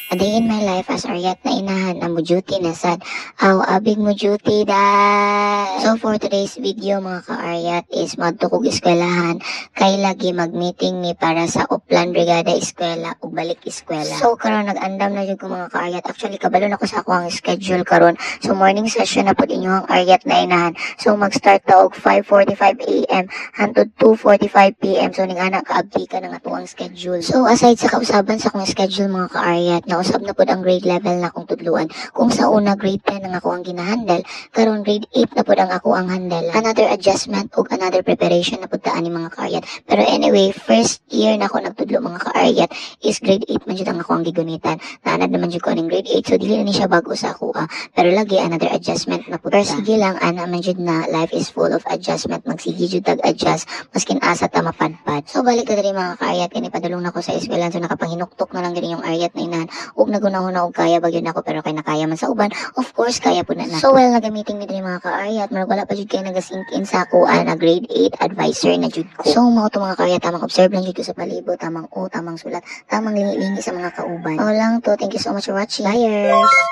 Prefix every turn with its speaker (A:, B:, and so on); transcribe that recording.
A: A day in my life as Aryat na inahan na mo duty na sad. Aw, abig mo duty dad. So for today's video mga ka-Aryat is magtukog eskwelahan. Kay lagi mag-meeting ni para sa Uplan Brigada Eskwela ug balik eskwela. So karon nag-andam na jud ko mga ka-Aryat. Actually kabalo na ko sa ako ang schedule karon. So morning session na pud inyo ang Aryat na inahan. So mag-start ta og 5:45 AM hangtod 2:45 PM. So ning ana kaabdi ka na nga tuang schedule. So aside sa kausaban sa akong schedule mga ka-Aryat, nausab na pod ang grade level na akong tudluan. Kung sa una grade 10 ang ako ang ginahandle, karon grade 8 na pod ang ako ang handle. Another adjustment ug another preparation na pod ta ani mga ka-Aryat. Pero anyway, first year na ako nagtudlo mga ka-Aryat is grade 8 man jud ang ako ang gigunitan. Naanad naman jud ko ning grade 8 so dili na ni siya bago sa ako. Pero lagi another adjustment na pod. Pero sige lang ana man jud na life is full of adjustment. Magsige jud tag adjust maskin asa ta mapadpad. So balik ka diri mga ka-Aryat kani padulong na ko sa eskwelahan so nakapanghinuktok na lang gani yung Aryat na inahan. Ug nagunahuna og kaya bagyo na ako pero kay nakaya man sa uban. Of course kaya po na. So while nagamiting mi diri mga ka-Aryat, marag wala pa jud kay nagasink in sa ako na grade 8 advisor na jud ko. So mao to mga ka-Aryat, tamang observe lang jud ko sa palibot, tamang tamang sulat, tamang lingi-lingi sa mga kauban. Mao lang to. Thank you so much for watching. Bye.